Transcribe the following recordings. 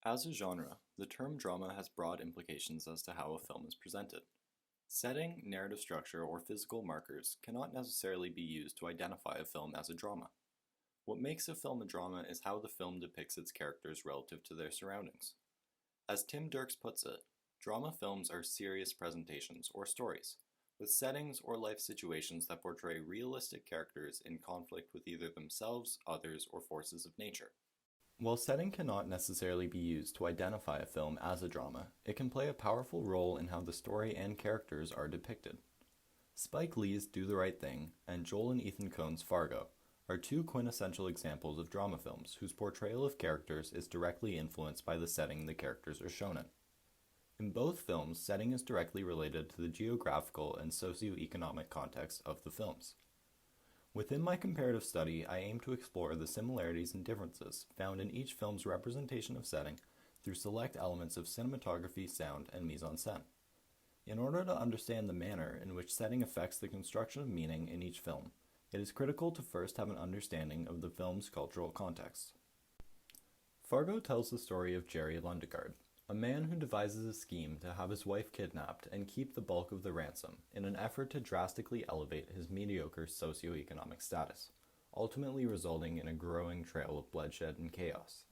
As a genre, the term drama has broad implications as to how a film is presented. Setting, narrative structure, or physical markers cannot necessarily be used to identify a film as a drama. What makes a film a drama is how the film depicts its characters relative to their surroundings. As Tim Dirks puts it, drama films are serious presentations or stories, with settings or life situations that portray realistic characters in conflict with either themselves, others, or forces of nature. While setting cannot necessarily be used to identify a film as a drama, it can play a powerful role in how the story and characters are depicted. Spike Lee's Do the Right Thing and Joel and Ethan Coen's Fargo are two quintessential examples of drama films whose portrayal of characters is directly influenced by the setting the characters are shown in. In both films, setting is directly related to the geographical and socioeconomic context of the films. Within my comparative study, I aim to explore the similarities and differences found in each film's representation of setting through select elements of cinematography, sound, and mise-en-scène. In order to understand the manner in which setting affects the construction of meaning in each film, it is critical to first have an understanding of the film's cultural context. Fargo tells the story of Jerry Lundegaard, a man who devises a scheme to have his wife kidnapped and keep the bulk of the ransom in an effort to drastically elevate his mediocre socioeconomic status, ultimately resulting in a growing trail of bloodshed and chaos.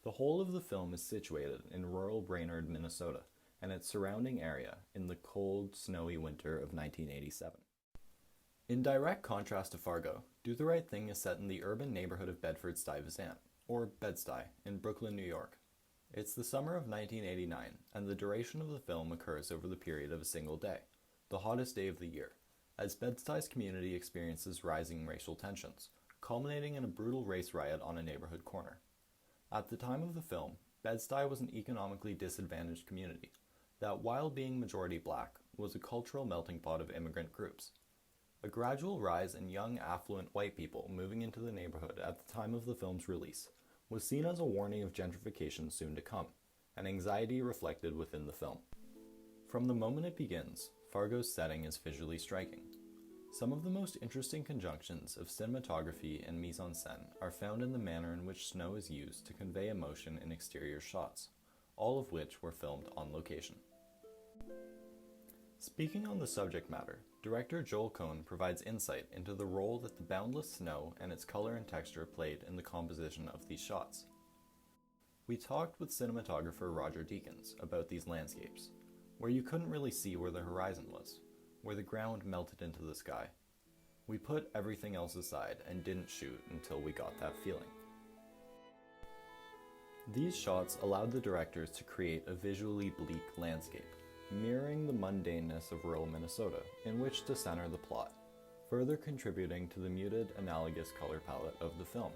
The whole of the film is situated in rural Brainerd, Minnesota, and its surrounding area in the cold, snowy winter of 1987. In direct contrast to Fargo, Do the Right Thing is set in the urban neighborhood of Bedford-Stuyvesant, or Bed-Stuy, in Brooklyn, New York. It's the summer of 1989, and the duration of the film occurs over the period of a single day, the hottest day of the year, as Bed-Stuy's community experiences rising racial tensions, culminating in a brutal race riot on a neighborhood corner. At the time of the film, Bed-Stuy was an economically disadvantaged community that, while being majority black, was a cultural melting pot of immigrant groups. A gradual rise in young, affluent white people moving into the neighborhood at the time of the film's release was seen as a warning of gentrification soon to come, an anxiety reflected within the film. From the moment it begins, Fargo's setting is visually striking. Some of the most interesting conjunctions of cinematography and mise-en-scène are found in the manner in which snow is used to convey emotion in exterior shots, all of which were filmed on location. Speaking on the subject matter, director Joel Coen provides insight into the role that the boundless snow and its color and texture played in the composition of these shots. We talked with cinematographer Roger Deakins about these landscapes, where you couldn't really see where the horizon was, where the ground melted into the sky. We put everything else aside and didn't shoot until we got that feeling. These shots allowed the directors to create a visually bleak landscape, mirroring the mundaneness of rural Minnesota, in which to center the plot, further contributing to the muted, analogous color palette of the film.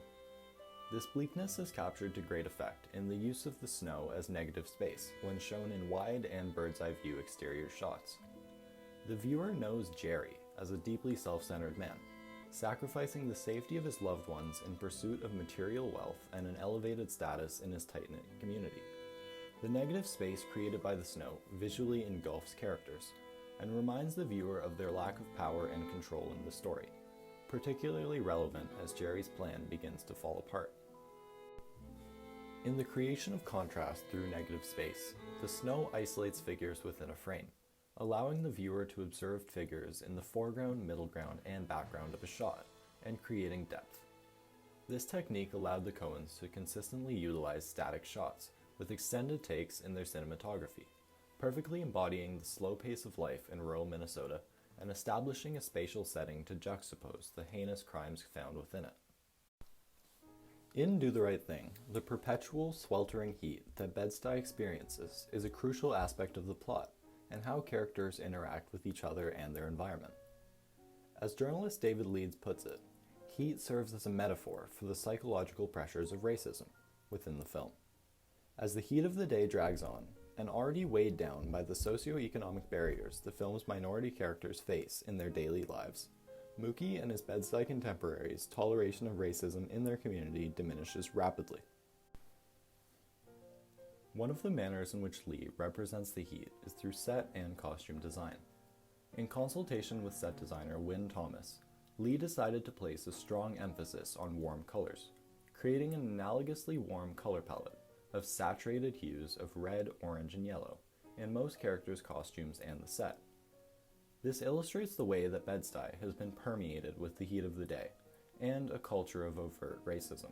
This bleakness is captured to great effect in the use of the snow as negative space when shown in wide and bird's-eye view exterior shots. The viewer knows Jerry as a deeply self-centered man, sacrificing the safety of his loved ones in pursuit of material wealth and an elevated status in his tight-knit community. The negative space created by the snow visually engulfs characters, and reminds the viewer of their lack of power and control in the story, particularly relevant as Jerry's plan begins to fall apart. In the creation of contrast through negative space, the snow isolates figures within a frame, allowing the viewer to observe figures in the foreground, middle ground, and background of a shot, and creating depth. This technique allowed the Coens to consistently utilize static shots, with extended takes in their cinematography, perfectly embodying the slow pace of life in rural Minnesota and establishing a spatial setting to juxtapose the heinous crimes found within it. In Do the Right Thing, the perpetual, sweltering heat that Bed-Stuy experiences is a crucial aspect of the plot and how characters interact with each other and their environment. As journalist David Leeds puts it, heat serves as a metaphor for the psychological pressures of racism within the film. As the heat of the day drags on, and already weighed down by the socioeconomic barriers the film's minority characters face in their daily lives, Mookie and his Bed-Stuy contemporaries' toleration of racism in their community diminishes rapidly. One of the manners in which Lee represents the heat is through set and costume design. In consultation with set designer Wynne Thomas, Lee decided to place a strong emphasis on warm colors, creating an analogously warm color palette of saturated hues of red, orange, and yellow in most characters' costumes and the set. This illustrates the way that Bed-Stuy has been permeated with the heat of the day and a culture of overt racism.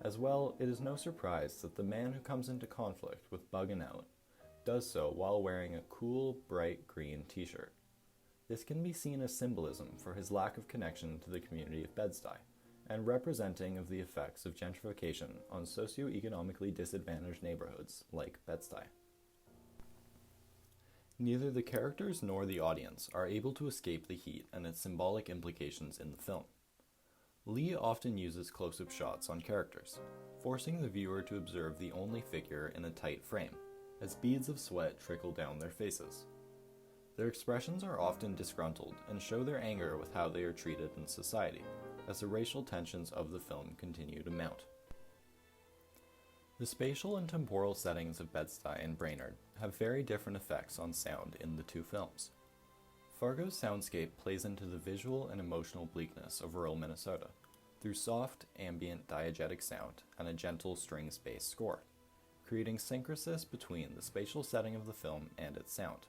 As well, it is no surprise that the man who comes into conflict with Bug and Out does so while wearing a cool, bright green t-shirt. This can be seen as symbolism for his lack of connection to the community of Bed-Stuy, and representing of the effects of gentrification on socioeconomically disadvantaged neighborhoods like Bed-Stuy. Neither the characters nor the audience are able to escape the heat and its symbolic implications in the film. Lee often uses close-up shots on characters, forcing the viewer to observe the only figure in a tight frame, as beads of sweat trickle down their faces. Their expressions are often disgruntled and show their anger with how they are treated in society, as the racial tensions of the film continue to mount. The spatial and temporal settings of Bed-Stuy and Brainerd have very different effects on sound in the two films. Fargo's soundscape plays into the visual and emotional bleakness of rural Minnesota through soft, ambient, diegetic sound and a gentle strings-based score, creating synchrosis between the spatial setting of the film and its sound.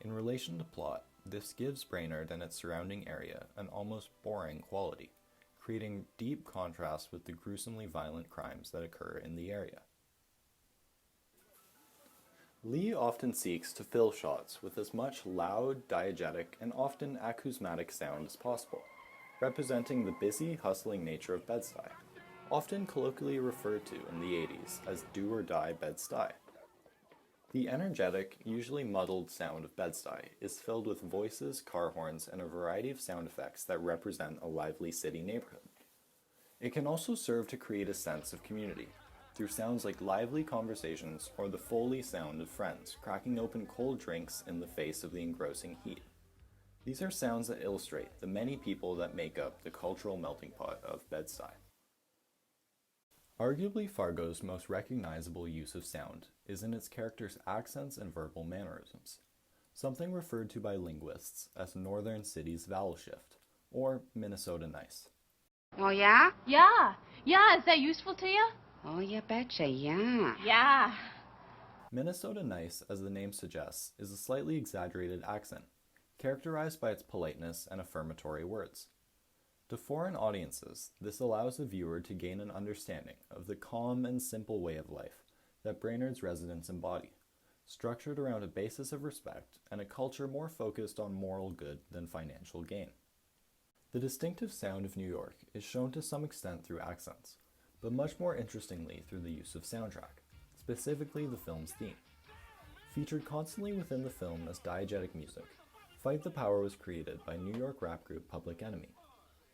In relation to plot, this gives Brainerd and its surrounding area an almost boring quality, creating deep contrast with the gruesomely violent crimes that occur in the area. Lee often seeks to fill shots with as much loud, diegetic, and often acousmatic sound as possible, representing the busy, hustling nature of Bed-Stuy, often colloquially referred to in the 80s as do-or-die Bed-Stuy. The energetic, usually muddled sound of Bed-Stuy is filled with voices, car horns, and a variety of sound effects that represent a lively city neighborhood. It can also serve to create a sense of community, through sounds like lively conversations or the Foley sound of friends cracking open cold drinks in the face of the engrossing heat. These are sounds that illustrate the many people that make up the cultural melting pot of Bed-Stuy. Arguably Fargo's most recognizable use of sound is in its characters' accents and verbal mannerisms, something referred to by linguists as Northern City's vowel shift, or Minnesota nice. Oh, yeah? Yeah. Yeah, is that useful to you? Oh, you betcha, yeah. Yeah. Minnesota nice, as the name suggests, is a slightly exaggerated accent, characterized by its politeness and affirmatory words. To foreign audiences, this allows the viewer to gain an understanding of the calm and simple way of life that Brainerd's residents embody, structured around a basis of respect and a culture more focused on moral good than financial gain. The distinctive sound of New York is shown to some extent through accents, but much more interestingly through the use of soundtrack, specifically the film's theme. Featured constantly within the film as diegetic music, Fight the Power was created by New York rap group Public Enemy.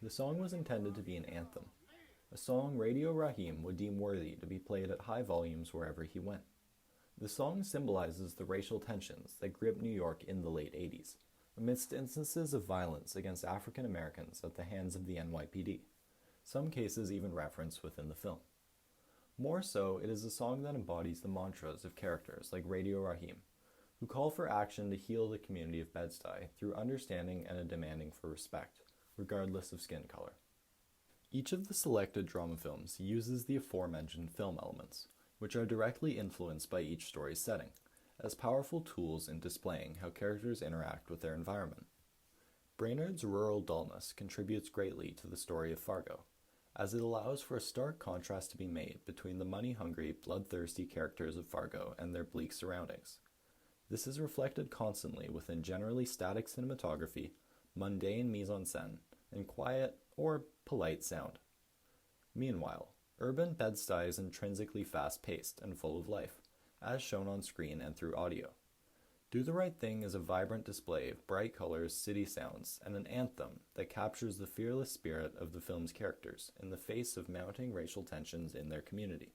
The song was intended to be an anthem, a song Radio Raheem would deem worthy to be played at high volumes wherever he went. The song symbolizes the racial tensions that gripped New York in the late 80s, amidst instances of violence against African Americans at the hands of the NYPD, some cases even referenced within the film. More so, it is a song that embodies the mantras of characters like Radio Raheem, who call for action to heal the community of Bed-Stuy through understanding and a demanding for respect, regardless of skin color. Each of the selected drama films uses the aforementioned film elements, which are directly influenced by each story's setting, as powerful tools in displaying how characters interact with their environment. Brainerd's rural dullness contributes greatly to the story of Fargo, as it allows for a stark contrast to be made between the money-hungry, bloodthirsty characters of Fargo and their bleak surroundings. This is reflected constantly within generally static cinematography, mundane mise-en-scène, and quiet or polite sound. Meanwhile, urban Bed-Stuy is intrinsically fast-paced and full of life, as shown on screen and through audio. Do the Right Thing is a vibrant display of bright colors, city sounds, and an anthem that captures the fearless spirit of the film's characters in the face of mounting racial tensions in their community.